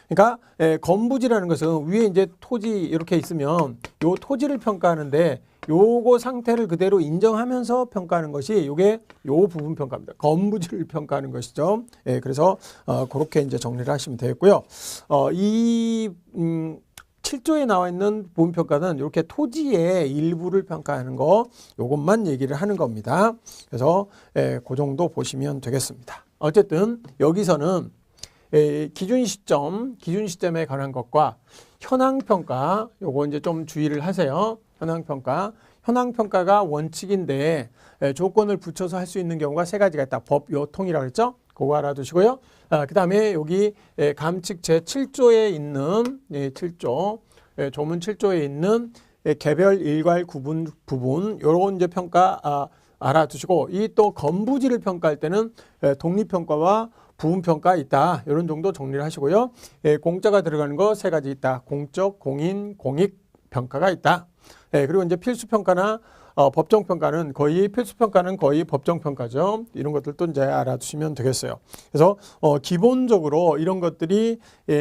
Speaker 1: 그러니까 건부지라는 것은 위에 이제 토지 이렇게 있으면 요 토지를 평가하는데 요거 상태를 그대로 인정하면서 평가하는 것이 요게 요 부분 평가입니다. 건부지를 평가하는 것이죠. 그래서 그렇게 이제 정리를 하시면 되겠고요. 이 7조에 나와 있는 부분 평가는 이렇게 토지의 일부를 평가하는 거 요것만 얘기를 하는 겁니다. 그래서 그 정도 보시면 되겠습니다. 어쨌든 여기서는 기준 시점에 관한 것과 현황평가 요거 이제 좀 주의를 하세요. 현황평가가 원칙인데 조건을 붙여서 할 수 있는 경우가 세 가지가 있다. 법 요통이라고 했죠. 그거 알아두시고요. 그 다음에 여기 감칙 제7조에 있는 7조 조문 7조에 있는 개별 일괄 구분 부분 요런 이제 평가 알아두시고 이 또 건부지를 평가할 때는 독립평가와 부분평가 있다. 이런 정도 정리를 하시고요. 공짜가 들어가는 거 세 가지 있다. 공적, 공인, 공익 평가가 있다. 그리고 이제 필수평가나 법정평가는 거의 필수평가는 거의 법정평가죠. 이런 것들도 이제 알아두시면 되겠어요. 그래서 기본적으로 이런 것들이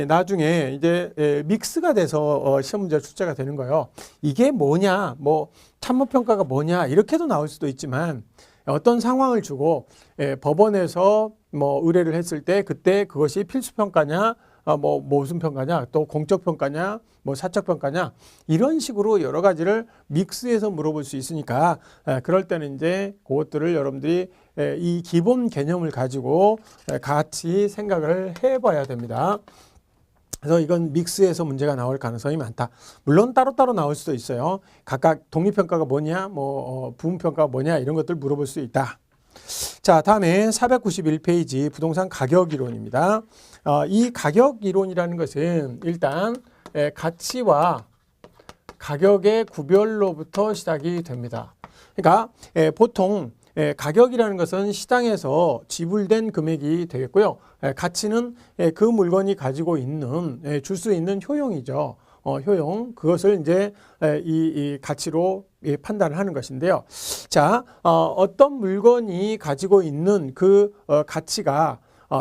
Speaker 1: 나중에 이제 믹스가 돼서 시험 문제 출제가 되는 거예요. 이게 뭐냐, 뭐 참모평가가 뭐냐 이렇게도 나올 수도 있지만 어떤 상황을 주고 법원에서 뭐 의뢰를 했을 때 그때 그것이 필수평가냐 뭐 무슨 평가냐 또 공적평가냐 뭐 사적평가냐 이런 식으로 여러 가지를 믹스해서 물어볼 수 있으니까 그럴 때는 이제 그것들을 여러분들이 이 기본 개념을 가지고 같이 생각을 해봐야 됩니다. 그래서 이건 믹스해서 문제가 나올 가능성이 많다. 물론 따로따로 나올 수도 있어요. 각각 독립평가가 뭐냐, 뭐 부분평가가 뭐냐 이런 것들 물어볼 수 있다. 자, 다음에 491페이지 부동산 가격 이론입니다. 이 가격 이론이라는 것은 일단 가치와 가격의 구별로부터 시작이 됩니다. 그러니까 보통 가격이라는 것은 시장에서 지불된 금액이 되겠고요. 가치는 그 물건이 가지고 있는 줄 수 있는 효용이죠. 효용 그것을 이제 이 가치로 판단을 하는 것인데요. 자, 어떤 물건이 가지고 있는 그 가치가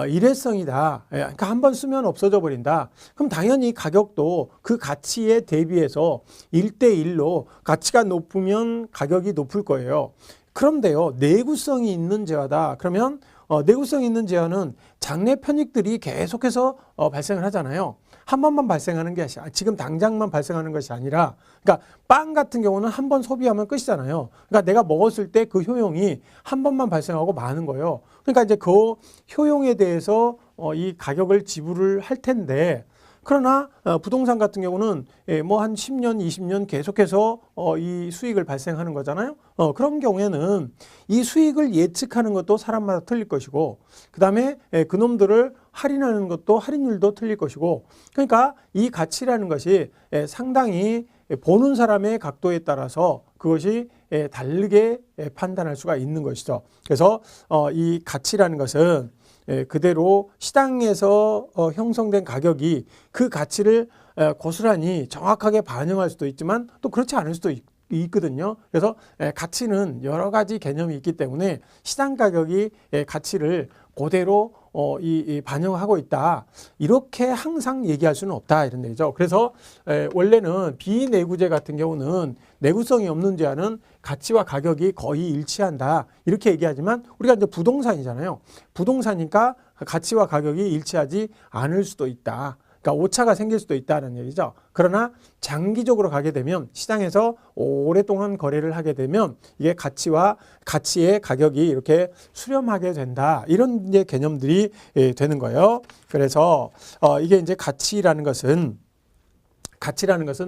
Speaker 1: 일회성이다. 그러니까 한번 쓰면 없어져 버린다. 그럼 당연히 가격도 그 가치에 대비해서 1대1로 가치가 높으면 가격이 높을 거예요. 그런데요, 내구성이 있는 재화다. 그러면 내구성이 있는 재화는 장래 편익들이 계속해서 발생을 하잖아요. 한 번만 발생하는 게 지금 당장만 발생하는 것이 아니라 그러니까 빵 같은 경우는 한 번 소비하면 끝이잖아요. 그러니까 내가 먹었을 때 그 효용이 한 번만 발생하고 마는 거예요. 그러니까 이제 그 효용에 대해서 이 가격을 지불을 할 텐데 그러나 부동산 같은 경우는 뭐 한 10년, 20년 계속해서 이 수익을 발생하는 거잖아요. 그런 경우에는 이 수익을 예측하는 것도 사람마다 틀릴 것이고 그다음에 그놈들을 할인하는 것도 할인율도 틀릴 것이고 그러니까 이 가치라는 것이 상당히 보는 사람의 각도에 따라서 그것이 다르게 판단할 수가 있는 것이죠. 그래서 이 가치라는 것은 그대로 시장에서 형성된 가격이 그 가치를 고스란히 정확하게 반영할 수도 있지만 또 그렇지 않을 수도 있거든요. 그래서 가치는 여러 가지 개념이 있기 때문에 시장 가격이 가치를 그대로 반영하고 있다. 이렇게 항상 얘기할 수는 없다. 이런 얘기죠. 그래서 원래는 비내구재 같은 경우는 내구성이 없는 재화는 가치와 가격이 거의 일치한다. 이렇게 얘기하지만 우리가 이제 부동산이잖아요. 부동산이니까 가치와 가격이 일치하지 않을 수도 있다. 그러니까 그러니까 오차가 생길 수도 있다는 얘기죠. 그러나 장기적으로 가게 되면 시장에서 오랫동안 거래를 하게 되면 이게 가치의 가격이 이렇게 수렴하게 된다. 이런 이제 개념들이 되는 거예요. 그래서 이게 이제 가치라는 것은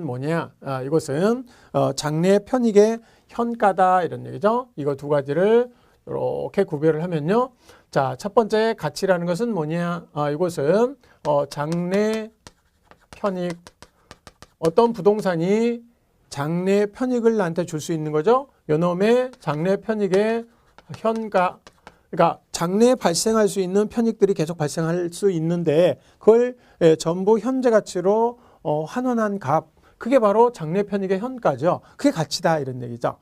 Speaker 1: 뭐냐? 이것은 장래 편익의 현가다 이런 얘기죠. 이거 두 가지를 이렇게 구별을 하면요. 자, 첫 번째 가치라는 것은 뭐냐? 이것은 장래 편익, 어떤 부동산이 장래 편익을 나한테 줄 수 있는 거죠. 요놈의 장래 편익의 현가, 그러니까 장래에 발생할 수 있는 편익들이 계속 발생할 수 있는데 그걸 전부 현재 가치로 환원한 값, 그게 바로 장래 편익의 현가죠. 그게 가치다 이런 얘기죠.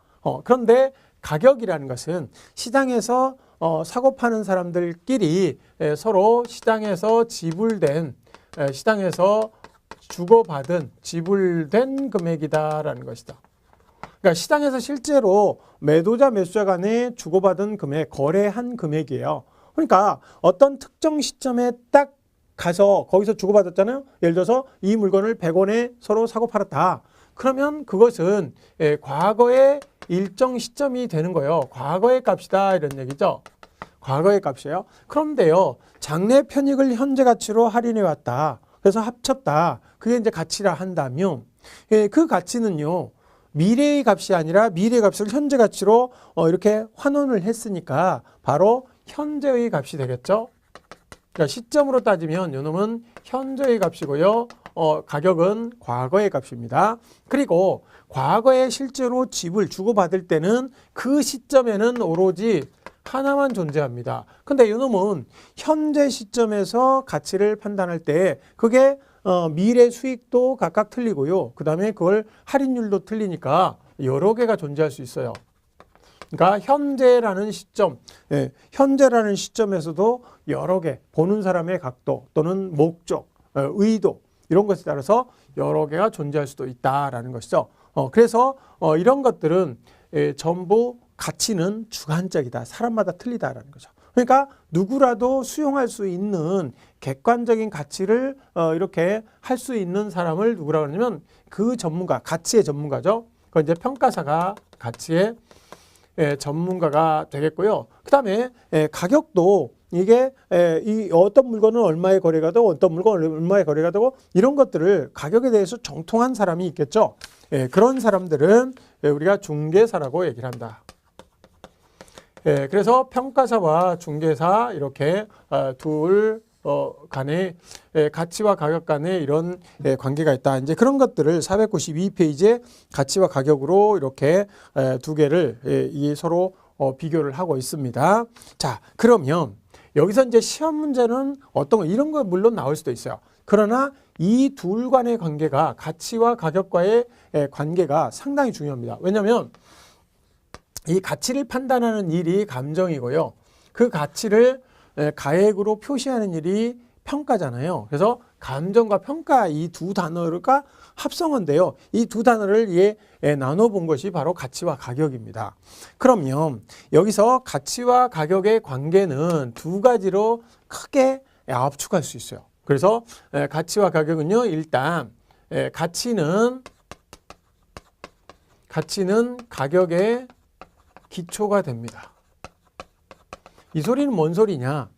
Speaker 1: 그런데 가격이라는 것은 시장에서 사고 파는 사람들끼리 서로 시장에서 시장에서 주고받은 지불된 금액이다라는 것이다. 그러니까 시장에서 실제로 매도자 매수자 간에 주고받은 금액, 거래한 금액이에요. 그러니까 어떤 특정 시점에 딱 가서 거기서 주고받았잖아요. 예를 들어서 이 물건을 100원에 서로 사고 팔았다. 그러면 그것은 과거의 일정 시점이 되는 거예요. 과거의 값이다 이런 얘기죠. 과거의 값이에요. 그런데요, 장래 편익을 현재 가치로 할인해 왔다. 그래서 합쳤다. 그게 이제 가치라 한다면 그 가치는요, 미래의 값이 아니라 미래의 값을 현재 가치로 이렇게 환원을 했으니까 바로 현재의 값이 되겠죠. 그러니까 시점으로 따지면 이놈은 현재의 값이고요. 가격은 과거의 값입니다. 그리고 과거에 실제로 집을 주고받을 때는 그 시점에는 오로지 하나만 존재합니다. 근데 이놈은 현재 시점에서 가치를 판단할 때 그게 미래 수익도 각각 틀리고요. 그 다음에 그걸 할인율도 틀리니까 여러 개가 존재할 수 있어요. 그러니까 현재라는 시점에서도 여러 개, 보는 사람의 각도 또는 목적, 의도 이런 것에 따라서 여러 개가 존재할 수도 있다라는 것이죠. 그래서 이런 것들은 전부 가치는 주관적이다. 사람마다 틀리다라는 거죠. 그러니까 누구라도 수용할 수 있는 객관적인 가치를 이렇게 할 수 있는 사람을 누구라고 하냐면 그 전문가, 가치의 전문가죠. 그건 이제 평가사가 가치의 전문가가 되겠고요. 그 다음에 가격도 이게 이 어떤 물건은 얼마에 거래가 되고 어떤 물건은 얼마에 거래가 되고 이런 것들을 가격에 대해서 정통한 사람이 있겠죠. 그런 사람들은 우리가 중개사라고 얘기를 한다. 그래서 평가사와 중개사 이렇게 둘 간의 가치와 가격 간의 이런 관계가 있다. 이제 그런 것들을 492페이지에 가치와 가격으로 이렇게 두 개를 서로 비교를 하고 있습니다. 자, 그러면 여기서 이제 시험 문제는 어떤 거 이런 거 물론 나올 수도 있어요. 그러나 이 둘 간의 관계가 가치와 가격과의 관계가 상당히 중요합니다. 왜냐하면 이 가치를 판단하는 일이 감정이고요. 그 가치를 가액으로 표시하는 일이 평가잖아요. 그래서 감정과 평가 이 두 단어가 합성어인데요. 이 두 단어를 나눠본 것이 바로 가치와 가격입니다. 그러면 여기서 가치와 가격의 관계는 두 가지로 크게 압축할 수 있어요. 그래서 가치와 가격은요, 일단 가치는 가격의 기초가 됩니다. 이 소리는 뭔 소리냐?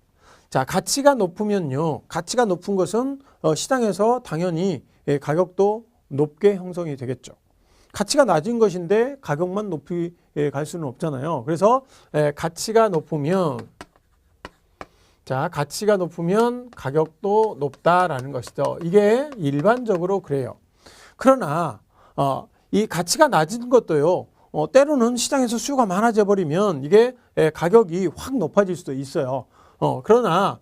Speaker 1: 자, 가치가 높으면요. 가치가 높은 것은 시장에서 당연히 가격도 높게 형성이 되겠죠. 가치가 낮은 것인데 가격만 높이 갈 수는 없잖아요. 그래서 가치가 높으면 가격도 높다라는 것이죠. 이게 일반적으로 그래요. 그러나 이 가치가 낮은 것도요. 때로는 시장에서 수요가 많아져 버리면 이게 가격이 확 높아질 수도 있어요. 그러나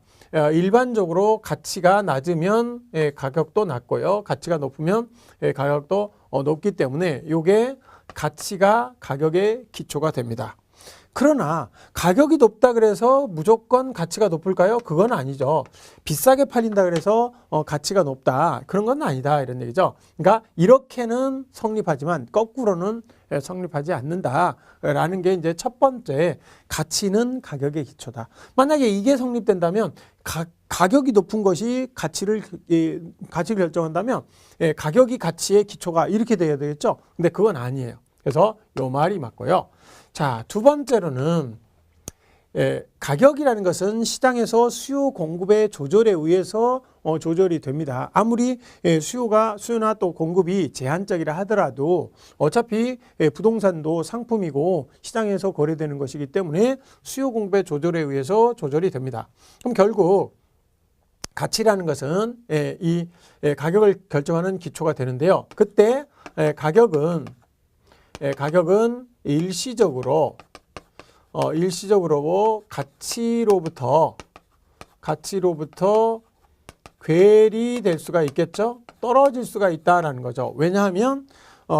Speaker 1: 일반적으로 가치가 낮으면 가격도 낮고요. 가치가 높으면 가격도 높기 때문에 이게 가치가 가격의 기초가 됩니다. 그러나 가격이 높다 그래서 무조건 가치가 높을까요? 그건 아니죠. 비싸게 팔린다 그래서 가치가 높다. 그런 건 아니다. 이런 얘기죠. 그러니까 이렇게는 성립하지만 거꾸로는 성립하지 않는다라는 게 이제 첫 번째, 가치는 가격의 기초다. 만약에 이게 성립된다면 가격이 높은 것이 가치를 결정한다면 가격이 가치의 기초가 이렇게 돼야 되겠죠. 근데 그건 아니에요. 그래서 요 말이 맞고요. 자, 두 번째로는 가격이라는 것은 시장에서 수요 공급의 조절에 의해서 조절이 됩니다. 아무리 수요나 또 공급이 제한적이라 하더라도 어차피 부동산도 상품이고 시장에서 거래되는 것이기 때문에 수요 공급의 조절에 의해서 조절이 됩니다. 그럼 결국 가치라는 것은 이 가격을 결정하는 기초가 되는데요. 그때 가격은 일시적으로 가치로부터 괴리될 수가 있겠죠. 떨어질 수가 있다라는 거죠. 왜냐하면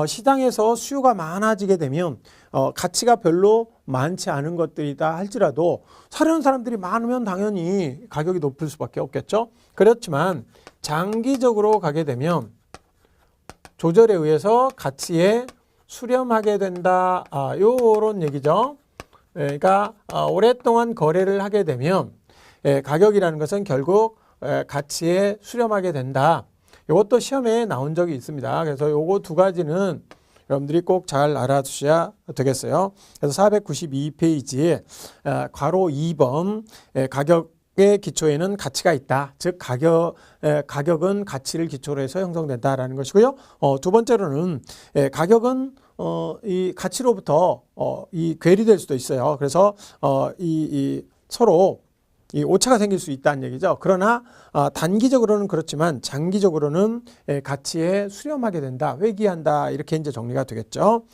Speaker 1: 시장에서 수요가 많아지게 되면 가치가 별로 많지 않은 것들이다 할지라도 사려는 사람들이 많으면 당연히 가격이 높을 수밖에 없겠죠. 그렇지만 장기적으로 가게 되면 조절에 의해서 가치에 수렴하게 된다. 요런 얘기죠. 그러니까 오랫동안 거래를 하게 되면 가격이라는 것은 결국 가치에 수렴하게 된다. 이것도 시험에 나온 적이 있습니다. 그래서 요거 두 가지는 여러분들이 꼭 잘 알아두셔야 되겠어요. 그래서 492페이지에 괄호 2번 가격의 기초에는 가치가 있다. 즉 가격은 가치를 기초로 해서 형성된다라는 것이고요. 두 번째로는 가격은 이 가치로부터 이 괴리될 수도 있어요. 그래서 서로 이 오차가 생길 수 있다는 얘기죠. 그러나 단기적으로는 그렇지만 장기적으로는 가치에 수렴하게 된다, 회귀한다 이렇게 이제 정리가 되겠죠.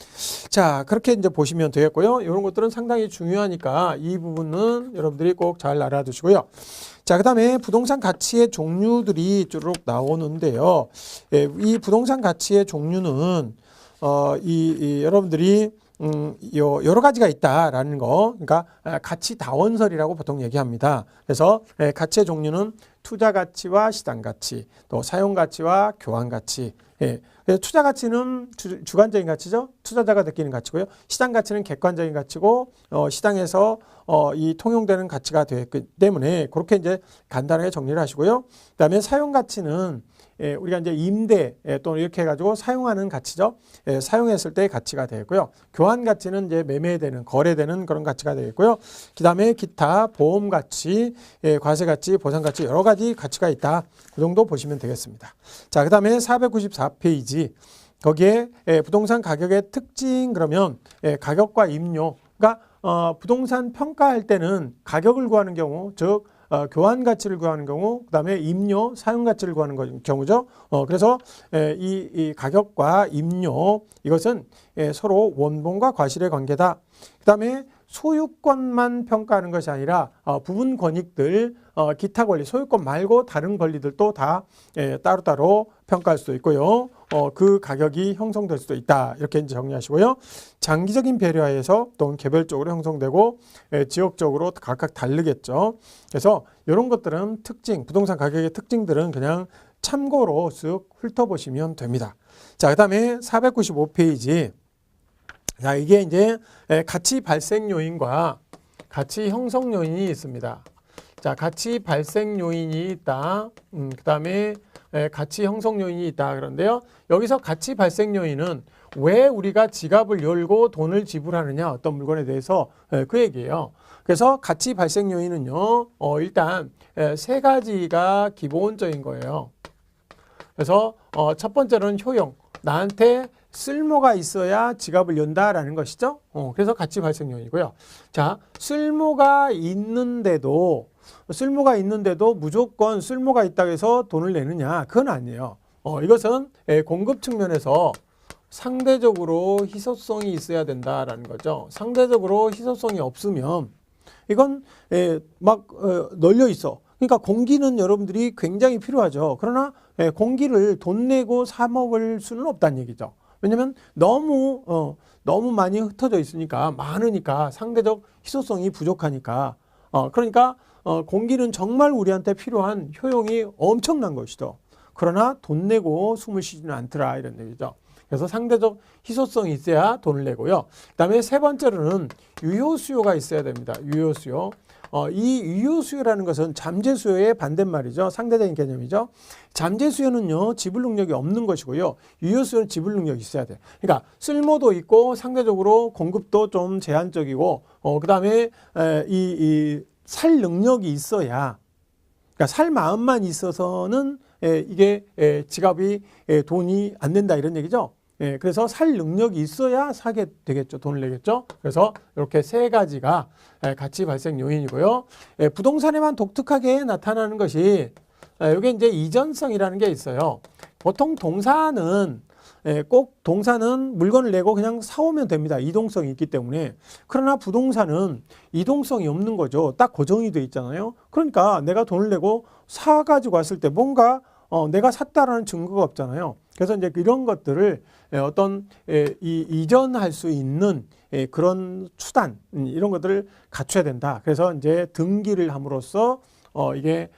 Speaker 1: 자, 그렇게 이제 보시면 되겠고요. 이런 것들은 상당히 중요하니까 이 부분은 여러분들이 꼭 잘 알아두시고요. 자, 그다음에 부동산 가치의 종류들이 쭉 나오는데요. 이 부동산 가치의 종류는 여러분들이 여러 가지가 있다라는 거, 그러니까 가치 다원설이라고 보통 얘기합니다. 그래서 가치의 종류는 투자 가치와 시장 가치, 또 사용 가치와 교환 가치. 그래서 투자 가치는 주관적인 가치죠. 투자자가 느끼는 가치고요. 시장 가치는 객관적인 가치고 시장에서 이 통용되는 가치가 되기 때문에 그렇게 이제 간단하게 정리를 하시고요. 그다음에 사용 가치는 우리가 이제 임대 또는 이렇게 해가지고 사용하는 가치죠. 사용했을 때의 가치가 되겠고요. 교환 가치는 이제 매매되는, 거래되는 그런 가치가 되겠고요. 그 다음에 기타, 보험 가치, 과세 가치, 보상 가치 여러 가지 가치가 있다. 그 정도 보시면 되겠습니다. 자, 그 다음에 494페이지. 거기에 부동산 가격의 특징 그러면 가격과 임료. 그러니까 부동산 평가할 때는 가격을 구하는 경우, 즉 교환 가치를 구하는 경우, 그다음에 임료, 사용 가치를 구하는 경우죠. 그래서 이 가격과 임료 이것은 서로 원본과 과실의 관계다. 그다음에 소유권만 평가하는 것이 아니라 부분 권익들, 기타 권리, 소유권 말고 다른 권리들도 다 따로따로 평가할 수도 있고요. 그 가격이 형성될 수도 있다. 이렇게 이제 정리하시고요. 장기적인 배려하에서 또는 개별적으로 형성되고 지역적으로 각각 다르겠죠. 그래서 이런 것들은 특징, 부동산 가격의 특징들은 그냥 참고로 쓱 훑어보시면 됩니다. 자, 그 다음에 495페이지. 자, 이게 이제 가치 발생 요인과 가치 형성 요인이 있습니다. 자, 가치 발생 요인이 있다. 그 다음에 가치 형성 요인이 있다. 그런데요, 여기서 가치 발생 요인은 왜 우리가 지갑을 열고 돈을 지불하느냐, 어떤 물건에 대해서 그 얘기예요. 그래서 가치 발생 요인은요, 일단 세 가지가 기본적인 거예요. 그래서 첫 번째로는 효용. 나한테 쓸모가 있어야 지갑을 연다라는 것이죠. 그래서 가치 발생 요인이고요. 자, 쓸모가 있는데도 무조건 쓸모가 있다고 해서 돈을 내느냐? 그건 아니에요. 이것은 공급 측면에서 상대적으로 희소성이 있어야 된다라는 거죠. 상대적으로 희소성이 없으면 이건 막 널려 있어. 그러니까 공기는 여러분들이 굉장히 필요하죠. 그러나 공기를 돈 내고 사 먹을 수는 없다는 얘기죠. 왜냐하면 너무 많이 흩어져 있으니까, 많으니까 상대적 희소성이 부족하니까. 그러니까 공기는 정말 우리한테 필요한 효용이 엄청난 것이죠. 그러나 돈 내고 숨을 쉬지는 않더라, 이런 얘기죠. 그래서 상대적 희소성이 있어야 돈을 내고요. 그다음에 세 번째로는 유효 수요가 있어야 됩니다. 유효 수요. 이 유효 수요라는 것은 잠재 수요의 반대말이죠. 상대적인 개념이죠. 잠재 수요는요, 지불 능력이 없는 것이고요. 유효 수요는 지불 능력이 있어야 돼요. 그러니까 쓸모도 있고 상대적으로 공급도 좀 제한적이고, 그다음에 살 능력이 있어야, 그러니까 살 마음만 있어서는 이게 지갑이 돈이 안 된다 이런 얘기죠. 그래서 살 능력이 있어야 사게 되겠죠. 돈을 내겠죠. 그래서 이렇게 세 가지가 가치 발생 요인이고요. 부동산에만 독특하게 나타나는 것이 이게 이제 이전성이라는 게 있어요. 보통 동사는 꼭 동사는 물건을 내고 그냥 사오면 됩니다. 이동성이 있기 때문에. 그러나 부동산은 이동성이 없는 거죠. 딱 고정이 돼 있잖아요. 그러니까 내가 돈을 내고 사가지고 왔을 때 뭔가 내가 샀다라는 증거가 없잖아요. 그래서 이제 이런 것들을 어떤 이전할 수 있는 그런 수단 이런 것들을 갖춰야 된다. 그래서 이제 등기를 함으로써 이게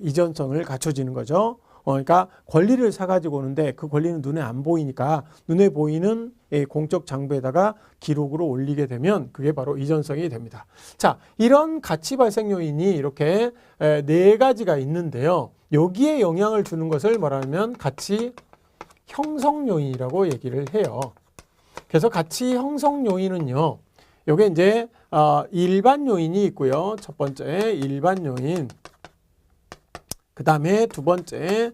Speaker 1: 이전성을 갖춰지는 거죠. 그러니까 권리를 사가지고 오는데 그 권리는 눈에 안 보이니까 눈에 보이는 공적 장부에다가 기록으로 올리게 되면 그게 바로 이전성이 됩니다. 자, 이런 가치 발생 요인이 이렇게 네 가지가 있는데요. 여기에 영향을 주는 것을 말하면 가치 형성 요인이라고 얘기를 해요. 그래서 가치 형성 요인은요, 요게 이제 일반 요인이 있고요. 첫 번째 일반 요인, 그 다음에 두 번째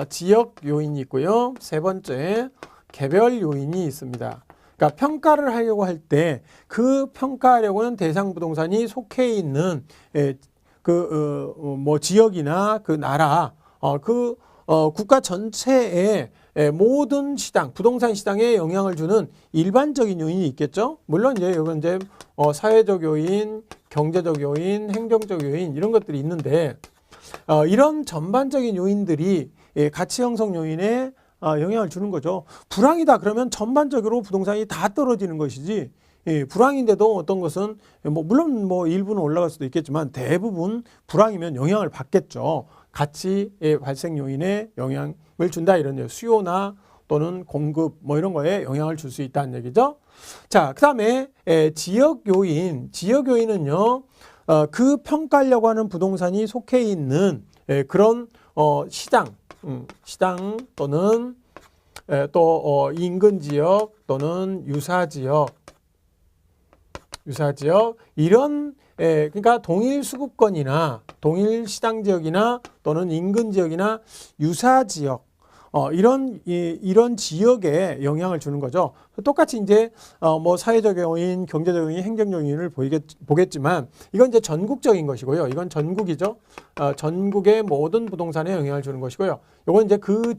Speaker 1: 지역 요인이 있고요. 세 번째 개별 요인이 있습니다. 그러니까 평가를 하려고 할 때 그 평가하려고는 대상 부동산이 속해 있는 뭐 지역이나 그 나라, 국가 전체의 모든 시장, 부동산 시장에 영향을 주는 일반적인 요인이 있겠죠. 물론 이제 이건 이제 사회적 요인, 경제적 요인, 행정적 요인 이런 것들이 있는데 이런 전반적인 요인들이 가치 형성 요인에 영향을 주는 거죠. 불황이다 그러면 전반적으로 부동산이 다 떨어지는 것이지. 불황인데도 어떤 것은 물론 일부는 올라갈 수도 있겠지만 대부분 불황이면 영향을 받겠죠. 가치 발생 요인에 영향을 준다 이런 얘기. 수요나 또는 공급 이런 거에 영향을 줄 수 있다는 얘기죠. 자, 그다음에 지역 요인. 지역 요인은요. 그 평가하려고 하는 부동산이 속해 있는 그런 시장 또는 또 인근 지역 또는 유사 지역 이런 그러니까 동일 수급권이나 동일 시장 지역이나 또는 인근 지역이나 유사 지역 이런 지역에 영향을 주는 거죠. 똑같이 이제 사회적 요인, 경제적 요인, 행정적 요인을 보겠지만 이건 이제 전국적인 것이고요. 이건 전국이죠. 전국의 모든 부동산에 영향을 주는 것이고요. 이건 이제 그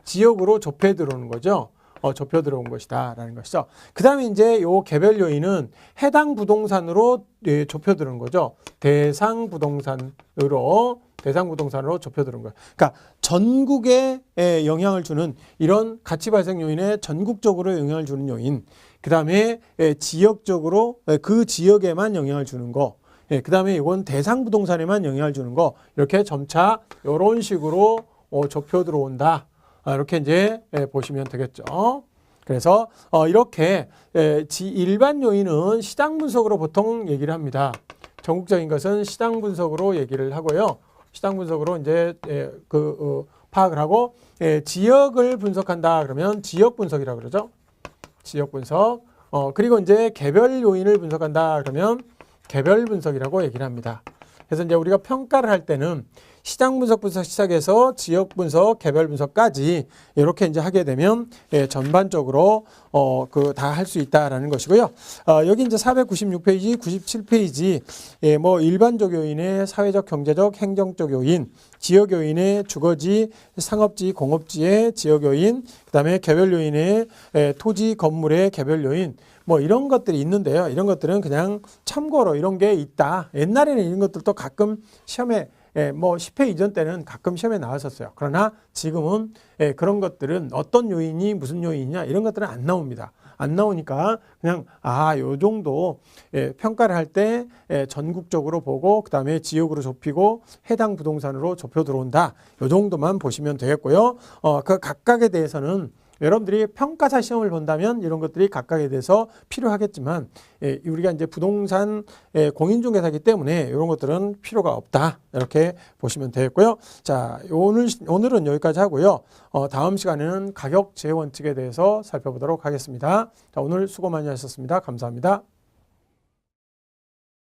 Speaker 1: 지역으로 좁혀 들어오는 거죠. 좁혀 들어온 것이다라는 것이죠. 그 다음에 이제 요 개별 요인은 해당 부동산으로 좁혀 들어온 거죠. 대상 부동산으로 좁혀 들어온 거예요. 그러니까 전국에 영향을 주는 이런 가치 발생 요인에 전국적으로 영향을 주는 요인. 그 다음에 지역적으로 그 지역에만 영향을 주는 거. 그 다음에 이건 대상 부동산에만 영향을 주는 거. 이렇게 점차 이런 식으로 좁혀 들어온다. 이렇게 이제 보시면 되겠죠. 그래서 이렇게 일반 요인은 시장 분석으로 보통 얘기를 합니다. 전국적인 것은 시장 분석으로 얘기를 하고요. 시장 분석으로 이제 파악을 하고 지역을 분석한다 그러면 지역 분석이라고 그러죠. 지역 분석. 그리고 이제 개별 요인을 분석한다 그러면 개별 분석이라고 얘기를 합니다. 그래서 이제 우리가 평가를 할 때는 시장 분석부터 시작해서 지역 분석, 개별 분석까지 이렇게 이제 하게 되면 전반적으로 다 할 수 있다라는 것이고요. 여기 이제 496페이지, 97페이지 일반적 요인의 사회적, 경제적, 행정적 요인, 지역 요인의 주거지, 상업지, 공업지의 지역 요인, 그다음에 개별 요인의 토지, 건물의 개별 요인 이런 것들이 있는데요. 이런 것들은 그냥 참고로 이런 게 있다. 옛날에는 이런 것들도 가끔 시험에 10회 이전 때는 가끔 시험에 나왔었어요. 그러나 지금은 그런 것들은 어떤 요인이 무슨 요인이냐 이런 것들은 안 나옵니다. 안 나오니까 그냥 요 정도 평가를 할 때 전국적으로 보고 그 다음에 지역으로 좁히고 해당 부동산으로 좁혀 들어온다. 요 정도만 보시면 되겠고요. 그 각각에 대해서는 여러분들이 평가사 시험을 본다면 이런 것들이 각각에 대해서 필요하겠지만 우리가 이제 부동산 공인중개사이기 때문에 이런 것들은 필요가 없다. 이렇게 보시면 되겠고요. 자, 오늘은 여기까지 하고요. 다음 시간에는 가격 제원칙에 대해서 살펴보도록 하겠습니다. 자, 오늘 수고 많이 하셨습니다. 감사합니다.